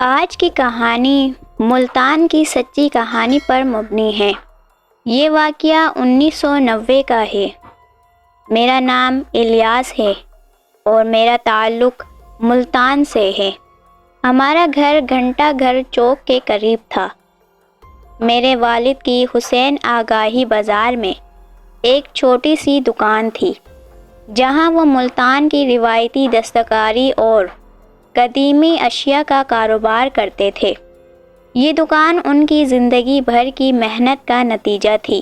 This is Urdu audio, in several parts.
آج کی کہانی ملتان کی سچی کہانی پر مبنی ہے۔ یہ واقعہ 1990 کا ہے۔ میرا نام الیاس ہے اور میرا تعلق ملتان سے ہے۔ ہمارا گھر گھنٹہ گھر چوک کے قریب تھا۔ میرے والد کی حسین آگاہی بازار میں ایک چھوٹی سی دکان تھی، جہاں وہ ملتان کی روایتی دستکاری اور قدیمی اشیاء کا کاروبار کرتے تھے۔ یہ دکان ان کی زندگی بھر کی محنت کا نتیجہ تھی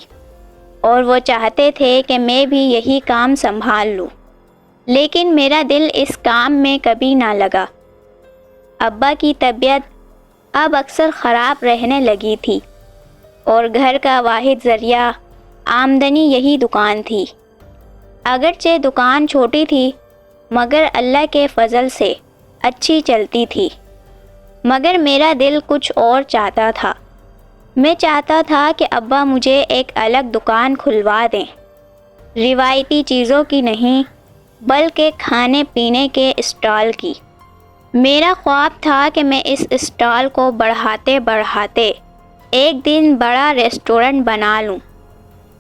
اور وہ چاہتے تھے کہ میں بھی یہی کام سنبھال لوں، لیکن میرا دل اس کام میں کبھی نہ لگا۔ ابا کی طبیعت اب اکثر خراب رہنے لگی تھی اور گھر کا واحد ذریعہ آمدنی یہی دکان تھی۔ اگرچہ دکان چھوٹی تھی مگر اللہ کے فضل سے اچھی چلتی تھی۔ مگر میرا دل کچھ اور چاہتا تھا۔ میں چاہتا تھا کہ ابا مجھے ایک الگ دکان کھلوا دیں، روایتی چیزوں کی نہیں بلکہ کھانے پینے کے اسٹال کی۔ میرا خواب تھا کہ میں اس اسٹال کو بڑھاتے بڑھاتے ایک دن بڑا ریسٹورنٹ بنا لوں۔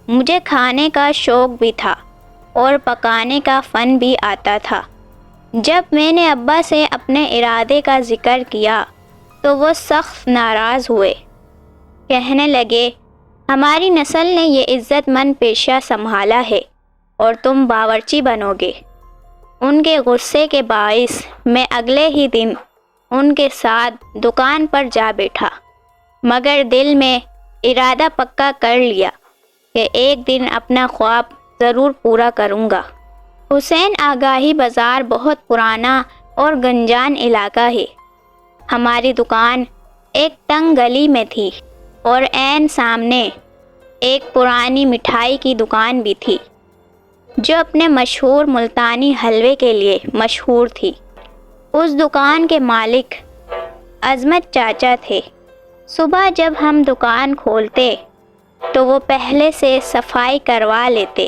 مجھے کھانے کا شوق بھی تھا اور پکانے کا فن بھی آتا تھا۔ جب میں نے ابا سے اپنے ارادے کا ذکر کیا تو وہ سخت ناراض ہوئے۔ کہنے لگے، ہماری نسل نے یہ عزت مند پیشہ سنبھالا ہے اور تم باورچی بنو گے۔ ان کے غصے کے باعث میں اگلے ہی دن ان کے ساتھ دکان پر جا بیٹھا، مگر دل میں ارادہ پکا کر لیا کہ ایک دن اپنا خواب ضرور پورا کروں گا۔ حسین آگاہی بازار بہت پرانا اور گنجان علاقہ ہے۔ ہماری دکان ایک تنگ گلی میں تھی اور عین سامنے ایک پرانی مٹھائی کی دکان بھی تھی، جو اپنے مشہور ملتانی حلوے کے لیے مشہور تھی۔ اس دکان کے مالک عظمت چاچا تھے۔ صبح جب ہم دکان کھولتے تو وہ پہلے سے صفائی کروا لیتے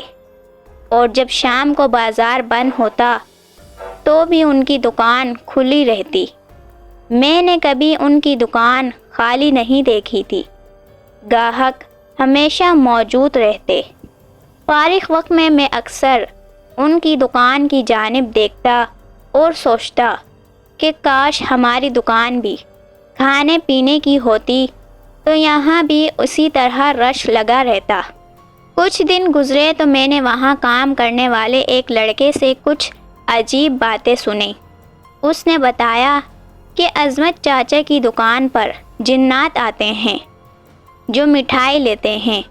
اور جب شام کو بازار بند ہوتا تو بھی ان کی دکان کھلی رہتی۔ میں نے کبھی ان کی دکان خالی نہیں دیکھی تھی۔ گاہک ہمیشہ موجود رہتے۔ فارغ وقت میں اکثر ان کی دکان کی جانب دیکھتا اور سوچتا کہ کاش ہماری دکان بھی کھانے پینے کی ہوتی تو یہاں بھی اسی طرح رش لگا رہتا۔ کچھ دن گزرے تو میں نے وہاں کام کرنے والے ایک لڑکے سے کچھ عجیب باتیں سنیں۔ اس نے بتایا کہ عظمت چاچا کی دکان پر جنات آتے ہیں جو مٹھائی لیتے ہیں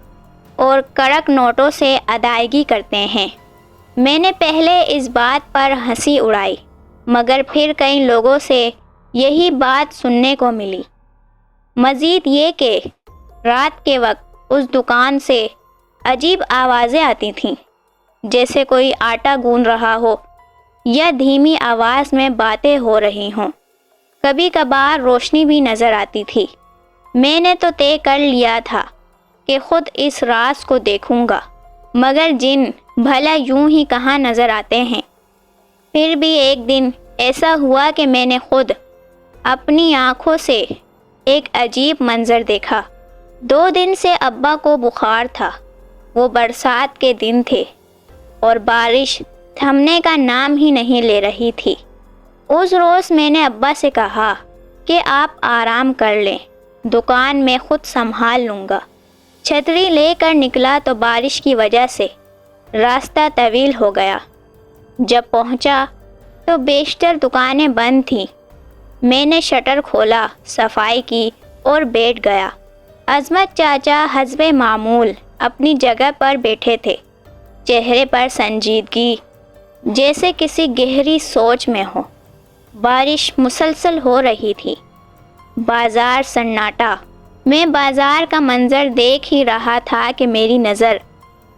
اور کڑک نوٹوں سے ادائیگی کرتے ہیں۔ میں نے پہلے اس بات پر ہنسی اڑائی، مگر پھر کئی لوگوں سے یہی بات سننے کو ملی۔ مزید یہ کہ رات کے وقت اس دکان سے عجیب آوازیں آتی تھیں، جیسے کوئی آٹا گون رہا ہو یا دھیمی آواز میں باتیں ہو رہی ہوں۔ کبھی کبھار روشنی بھی نظر آتی تھی۔ میں نے تو طے کر لیا تھا کہ خود اس راز کو دیکھوں گا، مگر جن بھلا یوں ہی کہاں نظر آتے ہیں۔ پھر بھی ایک دن ایسا ہوا کہ میں نے خود اپنی آنکھوں سے ایک عجیب منظر دیکھا۔ 2 دن سے ابا کو بخار تھا۔ وہ برسات کے دن تھے اور بارش تھمنے کا نام ہی نہیں لے رہی تھی۔ اس روز میں نے ابا سے کہا کہ آپ آرام کر لیں، دکان میں خود سنبھال لوں گا۔ چھتری لے کر نکلا تو بارش کی وجہ سے راستہ طویل ہو گیا۔ جب پہنچا تو بیشتر دکانیں بند تھیں۔ میں نے شٹر کھولا، صفائی کی اور بیٹھ گیا۔ عظمت چاچا حسب معمول اپنی جگہ پر بیٹھے تھے، چہرے پر سنجیدگی جیسے کسی گہری سوچ میں ہو۔ بارش مسلسل ہو رہی تھی، بازار سناٹا۔ میں بازار کا منظر دیکھ ہی رہا تھا کہ میری نظر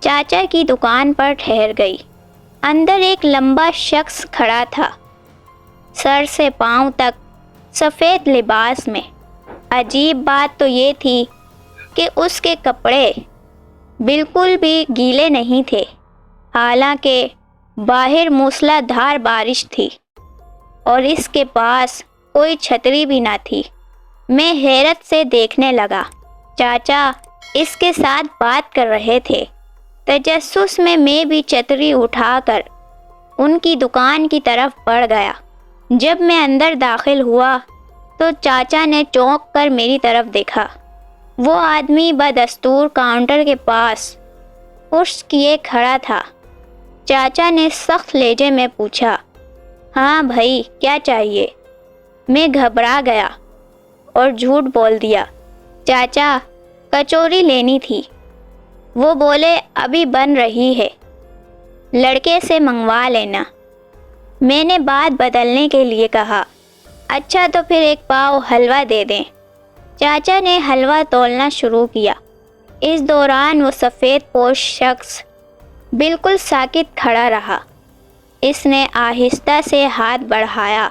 چاچا کی دکان پر ٹھہر گئی۔ اندر ایک لمبا شخص کھڑا تھا، سر سے پاؤں تک سفید لباس میں۔ عجیب بات تو یہ تھی کہ اس کے کپڑے بالکل بھی گیلے نہیں تھے، حالانکہ باہر موسلا دھار بارش تھی اور اس کے پاس کوئی چھتری بھی نہ تھی۔ میں حیرت سے دیکھنے لگا۔ چاچا اس کے ساتھ بات کر رہے تھے۔ تجسس میں بھی چھتری اٹھا کر ان کی دکان کی طرف بڑھ گیا۔ جب میں اندر داخل ہوا تو چاچا نے چونک کر میری طرف دیکھا۔ وہ آدمی بدستور کاؤنٹر کے پاس پشت کیے کھڑا تھا۔ چاچا نے سخت لہجے میں پوچھا، ہاں بھائی کیا چاہیے؟ میں گھبرا گیا اور جھوٹ بول دیا، چاچا کچوری لینی تھی۔ وہ بولے، ابھی بن رہی ہے، لڑکے سے منگوا لینا۔ میں نے بات بدلنے کے لیے کہا، اچھا تو پھر ایک پاؤ حلوہ دے دیں۔ چاچا نے حلوہ تولنا شروع کیا۔ اس دوران وہ سفید پوش شخص بالکل ساکت کھڑا رہا۔ اس نے آہستہ سے ہاتھ بڑھایا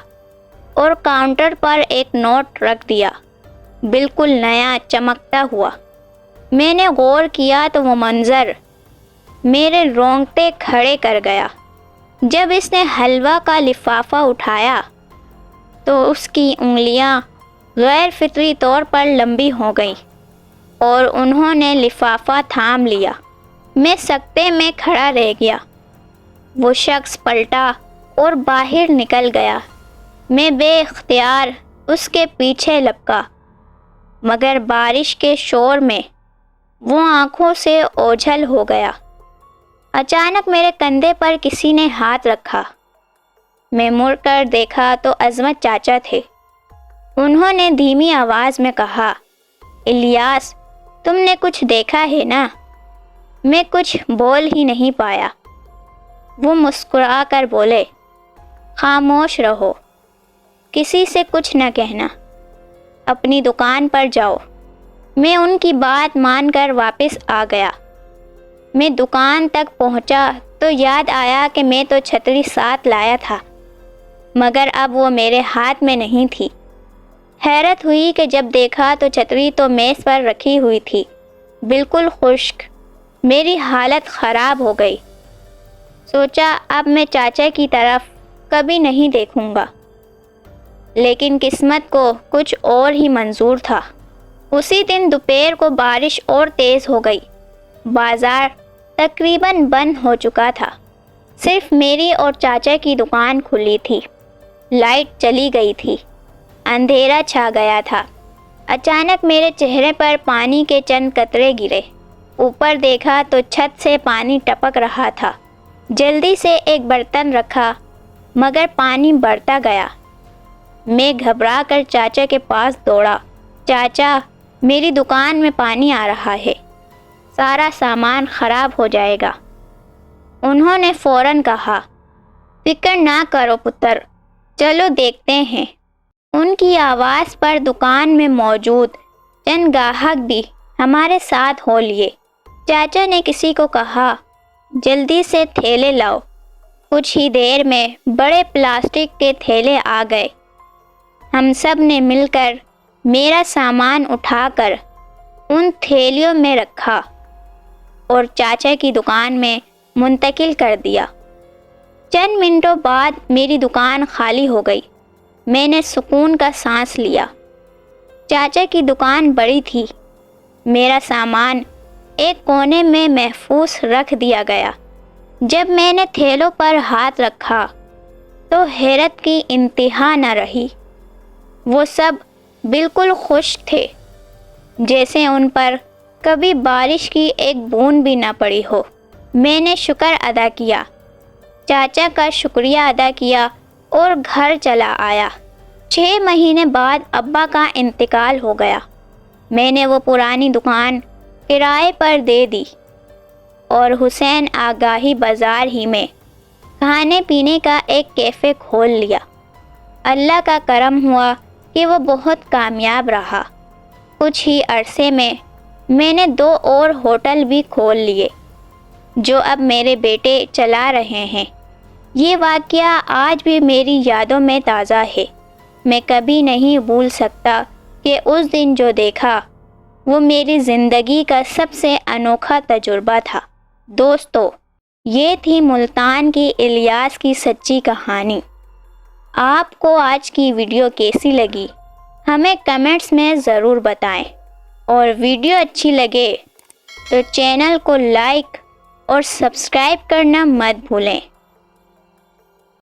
اور کاؤنٹر پر ایک نوٹ رکھ دیا، بالکل نیا چمکتا ہوا۔ میں نے غور کیا تو وہ منظر میرے رونگٹے کھڑے کر گیا۔ جب اس نے حلوہ کا لفافہ اٹھایا تو اس کی انگلیاں غیر فطری طور پر لمبی ہو گئیں اور انہوں نے لفافہ تھام لیا۔ میں سکتے میں کھڑا رہ گیا۔ وہ شخص پلٹا اور باہر نکل گیا۔ میں بے اختیار اس کے پیچھے لپکا، مگر بارش کے شور میں وہ آنکھوں سے اوجھل ہو گیا۔ اچانک میرے کندھے پر کسی نے ہاتھ رکھا۔ میں مڑ کر دیکھا تو عظمت چاچا تھے۔ انہوں نے دھیمی آواز میں کہا، الیاس تم نے کچھ دیکھا ہے نا؟ میں کچھ بول ہی نہیں پایا۔ وہ مسکرا کر بولے، خاموش رہو، کسی سے کچھ نہ کہنا، اپنی دکان پر جاؤ۔ میں ان کی بات مان کر واپس آ گیا۔ میں دکان تک پہنچا تو یاد آیا کہ میں تو چھتری ساتھ لایا تھا، مگر اب وہ میرے ہاتھ میں نہیں تھی۔ حیرت ہوئی کہ جب دیکھا تو چھتری تو میز پر رکھی ہوئی تھی، بالکل خشک۔ میری حالت خراب ہو گئی۔ سوچا اب میں چاچا کی طرف کبھی نہیں دیکھوں گا، لیکن قسمت کو کچھ اور ہی منظور تھا۔ اسی دن دوپہر کو بارش اور تیز ہو گئی۔ بازار تقریباً بند ہو چکا تھا، صرف میری اور چاچا کی دکان کھلی تھی۔ لائٹ چلی گئی تھی، اندھیرا چھا گیا تھا۔ اچانک میرے چہرے پر پانی کے چند قطرے گرے۔ اوپر دیکھا تو چھت سے پانی ٹپک رہا تھا۔ جلدی سے ایک برتن رکھا، مگر پانی بڑھتا گیا۔ میں گھبرا کر چاچا کے پاس دوڑا، چاچا میری دکان میں پانی آ رہا ہے، سارا سامان خراب ہو جائے گا۔ انہوں نے فوراً کہا، فکر نہ کرو پتر، چلو دیکھتے ہیں۔ ان کی آواز پر دکان میں موجود چند گاہک بھی ہمارے ساتھ ہو لیے۔ چاچا نے کسی کو کہا، جلدی سے تھیلے لاؤ۔ کچھ ہی دیر میں بڑے پلاسٹک کے تھیلے آ گئے۔ ہم سب نے مل کر میرا سامان اٹھا کر ان تھیلیوں میں رکھا اور چاچا کی دکان میں منتقل کر دیا۔ چند منٹوں بعد میری دکان خالی ہو گئی۔ میں نے سکون کا سانس لیا۔ چاچا کی دکان بڑی تھی۔ میرا سامان ایک کونے میں محفوظ رکھ دیا گیا۔ جب میں نے تھیلوں پر ہاتھ رکھا تو حیرت کی انتہا نہ رہی۔ وہ سب بالکل خشک تھے، جیسے ان پر کبھی بارش کی ایک بوند بھی نہ پڑی ہو۔ میں نے شکر ادا کیا، چاچا کا شکریہ ادا کیا اور گھر چلا آیا۔ 6 مہینے بعد ابا کا انتقال ہو گیا۔ میں نے وہ پرانی دکان کرائے پر دے دی اور حسین آگاہی بازار ہی میں کھانے پینے کا ایک کیفے کھول لیا۔ اللہ کا کرم ہوا کہ وہ بہت کامیاب رہا۔ کچھ ہی عرصے میں نے 2 اور ہوٹل بھی کھول لیے، جو اب میرے بیٹے چلا رہے ہیں۔ یہ واقعہ آج بھی میری یادوں میں تازہ ہے۔ میں کبھی نہیں بھول سکتا کہ اس دن جو دیکھا وہ میری زندگی کا سب سے انوکھا تجربہ تھا۔ دوستو، یہ تھی ملتان کی الیاس کی سچی کہانی۔ آپ کو آج کی ویڈیو کیسی لگی؟ ہمیں کمنٹس میں ضرور بتائیں، اور ویڈیو اچھی لگے تو چینل کو لائک اور سبسکرائب کرنا مت بھولیں۔